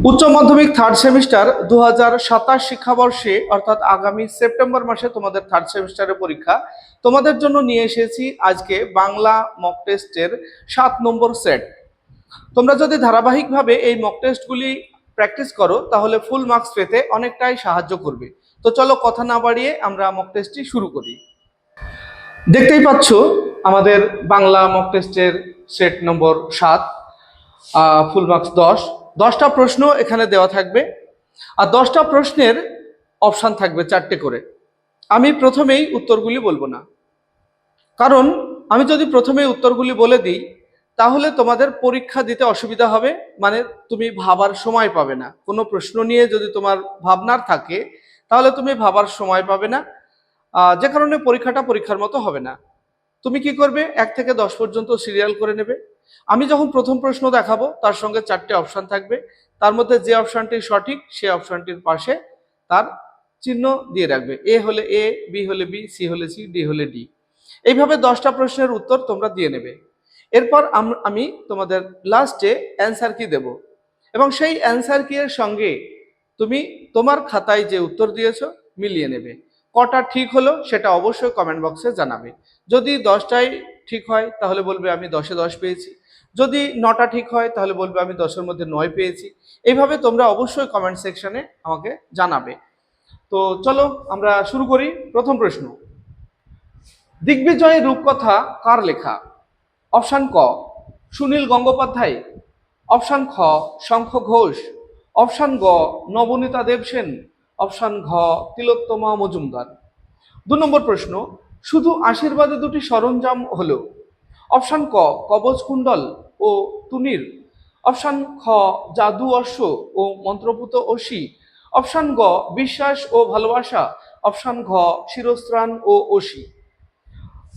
উচ্চ মাধ্যমিক third semester 2027 শিক্ষাবর্ষে অর্থাৎ আগামী সেপ্টেম্বর মাসে তোমাদের থার্ড সেমিস্টারের পরীক্ষা। তোমাদের জন্য নিয়ে এসেছি আজকে বাংলা মক টেস্টের 7 নম্বর সেট। তোমরা যদি ধারাবাহিকভাবে এই মক টেস্টগুলি প্র্যাকটিস করো তাহলে ফুল মার্কস পেতে অনেকটাই সাহায্য করবে। তো চলো কথা না বাড়িয়ে আমরা মক টেস্টটি শুরু করি। দেখতেই পাচ্ছ আমাদের বাংলা মক টেস্টের সেট নম্বর 7, ফুল মার্কস 10টা প্রশ্ন এখানে দেওয়া থাকবে, আর 10টা প্রশ্নের অপশান থাকবে 4টে করে। আমি প্রথমেই উত্তরগুলি বলবো না, কারণ আমি যদি প্রথমেই উত্তরগুলি বলে দিই তাহলে তোমাদের পরীক্ষা দিতে অসুবিধা হবে, মানে তুমি ভাবার সময় পাবে না। কোনো প্রশ্ন নিয়ে যদি তোমার ভাবনার থাকে তাহলে তুমি ভাবার সময় পাবে না, যে কারণে পরীক্ষাটা পরীক্ষার মতো হবে না। তুমি কি করবে, 1 থেকে 10 পর্যন্ত সিরিয়াল করে নেবে। আমি যখন প্রথম প্রশ্ন দেখাবো তার সঙ্গে 4টে অপশান থাকবে, তার মধ্যে যে অপশানটি সঠিক সেই অপশানটির পাশে তার চিহ্ন দিয়ে রাখবে। এ হলে এ, বি হলে বি, সি হলে সি, ডি হলে ডি। এইভাবে 10টা প্রশ্নের উত্তর তোমরা দিয়ে নেবে। এরপর আমি তোমাদের লাস্টে অ্যান্সার কি দেব, এবং সেই অ্যান্সার কি এর সঙ্গে তুমি তোমার খাতায় যে উত্তর দিয়েছো মিলিয়ে নেবে। কটা ঠিক হলো সেটা অবশ্যই কমেন্ট বক্সে জানাবে। যদি 10টাই ঠিক হয় তাহলে বলবে আমি 10-এ 10 পেয়েছি, যদি 9টা ঠিক হয় তাহলে বলবে আমি 10-এর মধ্যে 9 পেয়েছি। এইভাবে তোমরা অবশ্যই কমেন্ট সেকশনে আমাকে জানাবে। তো চলো আমরা শুরু করি। প্রথম প্রশ্ন, দিগ্বিজয় রূপকথা কার লেখা? অপশান ক সুনীল গঙ্গোপাধ্যায়, অপশান খ শঙ্খ ঘোষ, অপশান গ নবনীতা দেবসেন, অপশান ঘ তিলোত্তমা মজুমদার। 2 নম্বর প্রশ্ন, শুধু আশীর্বাদে দুটি সরঞ্জাম হলো? অপশান ক কবচ কুণ্ডল ও তুনির, অপশান খ জাদু অশ্ব ও মন্ত্রপুত অসি, অপশান গ বিশ্বাস ও ভালোবাসা, অপশান ঘ শিরস্ত্রাণ ও অসি।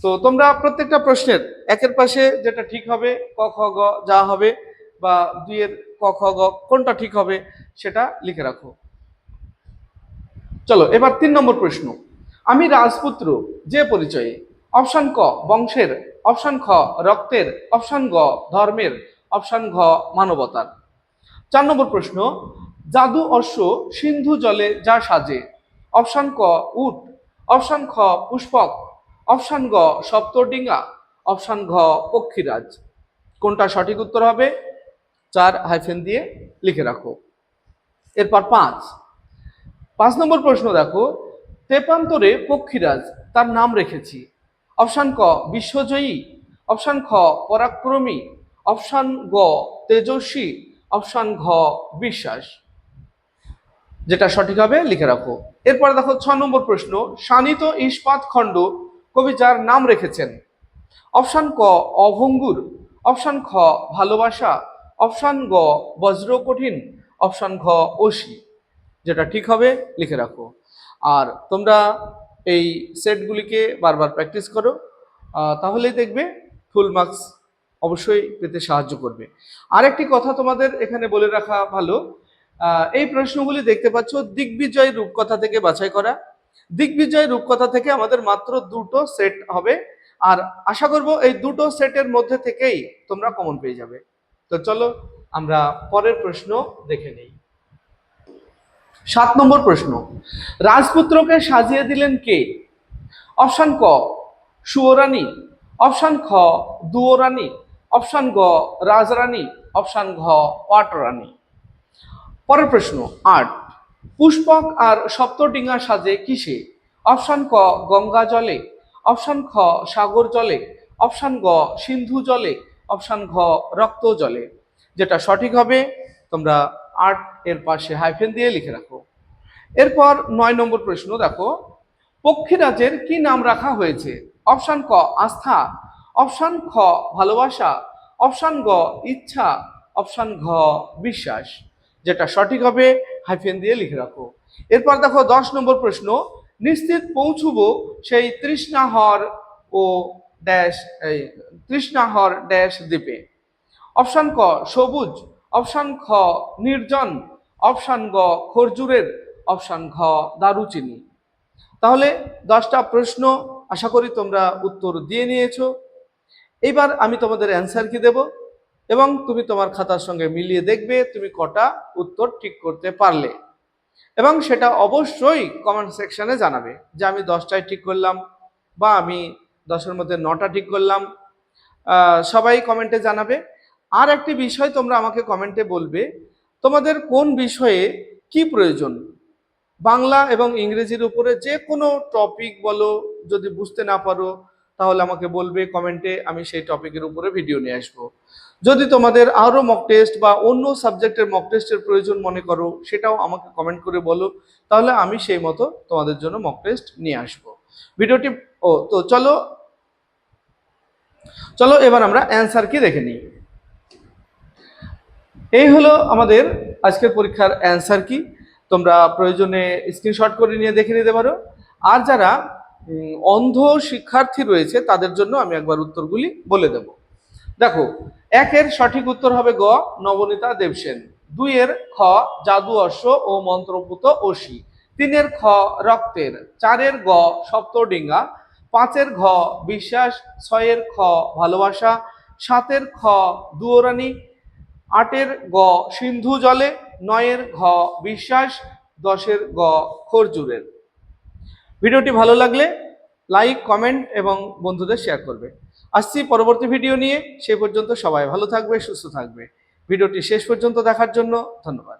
তো তোমরা প্রত্যেকটা প্রশ্নের একের পাশে যেটা ঠিক হবে ক খ গ যা হবে, বা 2-এর ক খ গ কোনটা ঠিক হবে সেটা লিখে রাখো। চলো এবার 3 নম্বর প্রশ্ন, আমি রাজপুত্র যে পরিচয়ে? অপশান ক বংশের, অপশান খ রক্তের, অপশান গ ধর্মের, অপশান ঘ মানবতার। 4 নম্বর প্রশ্ন, জাদু অশ্ব সিন্ধু জলে যা সাজে? অপশান ক উট, অপশান খ পুষ্পক, অপশান গ সপ্তডিঙ্গা, অপশান ঘ পক্ষীরাজ। কোনটা সঠিক উত্তর হবে 4 হাইফেন দিয়ে লিখে রাখো। এরপর 5 নম্বর প্রশ্ন দেখো, তেপান্তরে পক্ষীরাজ তার নাম রেখেছি। অপশান ক বিশ্বজয়ী, অপশান খ পরাক্রমী, অপশান গ তেজস্বী, অপশান ঘ বিশ্বাস। যেটা সঠিক হবে লিখে রাখো। এরপরে দেখো 6 নম্বর প্রশ্ন, শানিত ইস্পাত খণ্ড কবি যার নাম রেখেছেন? অপশান ক অভঙ্গুর, অপশান খ ভালোবাসা, অপশান গ বজ্র কঠিন, অপশান ঘ অসি। যেটা ঠিক হবে লিখে রাখো। আর তোমরা এই সেটগুলিকে বারবার প্র্যাকটিস করো, তাহলেই দেখবে ফুল মার্কস অবশ্যই পেতে সাহায্য করবে। আরেকটি কথা তোমাদের এখানে বলে রাখা ভালো, এই প্রশ্নগুলি দেখতে পাচ্ছ দিগ্বিজয় রূপকথা থেকে বাছাই করা। দিগ্বিজয় রূপকথা থেকে আমাদের মাত্র 2টো সেট হবে, আর আশা করব এই 2টো সেটের মধ্যে থেকেই তোমরা কমন পেয়ে যাবে। তো চলো আমরা পরের প্রশ্ন দেখে নিই। 7 নম্বর প্রশ্ন, রাজপুত্রকে সাজিয়ে দিলেন কে? অপশান ক সুয়োরানী, অপশান খ দুয়োরানী, অপশান গ রাজরানী, অপশান ঘ পাটরানী। পরের প্রশ্ন 8, পুষ্পক আর সপ্তডিঙ্গা সাজে কিসে? অপশান ক গঙ্গা জলে, অপশান খ সাগর জলে, অপশান গ সিন্ধু জলে, অপশান ঘ রক্ত জলে। যেটা সঠিক হবে তোমরা 8 এর পাশে হাইফেন দিয়ে লিখে রাখো। এরপর 9 নম্বর প্রশ্ন দেখো, পক্ষীরাজের কি নাম রাখা হয়েছে? অপশান ক আস্থা, অপশান খ ভালোবাসা, অপশান গ ইচ্ছা, অপশান ঘ বিশ্বাস। যেটা সঠিক হবে হাইফেন দিয়ে লিখে রাখো। এরপর দেখো 10 নম্বর প্রশ্ন, নিশ্চিত পৌঁছবো সেই তৃষ্ণাহর ও ড্যাশ তৃষ্ণাহর ড্যাশ দ্বীপে। অপশান ক সবুজ, অপশান খ নির্জন, অপশান গ খরজুরের, অপশান ঘ দারুচিনি। তাহলে 10টা প্রশ্ন আশা করি তোমরা উত্তর দিয়ে নিয়েছো। এবার আমি তোমাদের অ্যান্সার কি দেব এবং তুমি তোমার খাতার সঙ্গে মিলিয়ে দেখবে তুমি কটা উত্তর ঠিক করতে পারলে, এবং সেটা অবশ্যই কমেন্ট সেকশনে জানাবে যে আমি 10টায় ঠিক করলাম বা আমি 10-এর মধ্যে 9টা ঠিক করলাম। সবাই কমেন্টে জানাবে। আর একটি বিষয় তোমরা আমাকে কমেন্টে বলবে, তোমাদের কোন বিষয়ে কি প্রয়োজন। বাংলা এবং ইংরেজির উপরে যে কোনো টপিক বলো, যদি বুঝতে না পারো তাহলে আমাকে বলবে কমেন্টে, আমি সেই টপিকের উপরে ভিডিও নিয়ে আসবো। যদি তোমাদের আরও মক টেস্ট বা অন্য সাবজেক্টের মক টেস্টের প্রয়োজন মনে করো, সেটাও আমাকে কমেন্ট করে বলো, তাহলে আমি সেই মতো তোমাদের জন্য মক টেস্ট নিয়ে আসবো। ভিডিওটি তো চলো এবার আমরা অ্যান্সার কি দেখে নিই। এই হলো আমাদের আজকের পরীক্ষার অ্যান্সার কি। তোমরা প্রয়োজনে স্ক্রিনশট করে নিয়ে দেখে নিতে পারো। আর যারা অন্ধ শিক্ষার্থী রয়েছে তাদের জন্য আমি একবার উত্তরগুলি বলে দেব। দেখো, 1-এর সঠিক উত্তর হবে গ, নবনীতা দেবসেন। 2-এর খ, জাদু অশ্ব ও মন্ত্রপুত অসি। 3-এর খ, রক্তের। 4-এর গ, সপ্তডিঙ্গা। 5-এর ঘ, বিশ্বাস। 6-এর খ, ভালোবাসা। 7-এর খ, দুয়োরানী। 8-এর গ, সিন্ধু জলে। 9-এর ঘ, বিশ্বাস। 10-এর গ, খরজুরের। ভিডিওটি ভালো লাগলে লাইক, কমেন্ট এবং বন্ধুদের শেয়ার করবে। আসছি পরবর্তী ভিডিও নিয়ে। সেই পর্যন্ত সবাই ভালো থাকবে, সুস্থ থাকবে। ভিডিওটি শেষ পর্যন্ত দেখার জন্য ধন্যবাদ।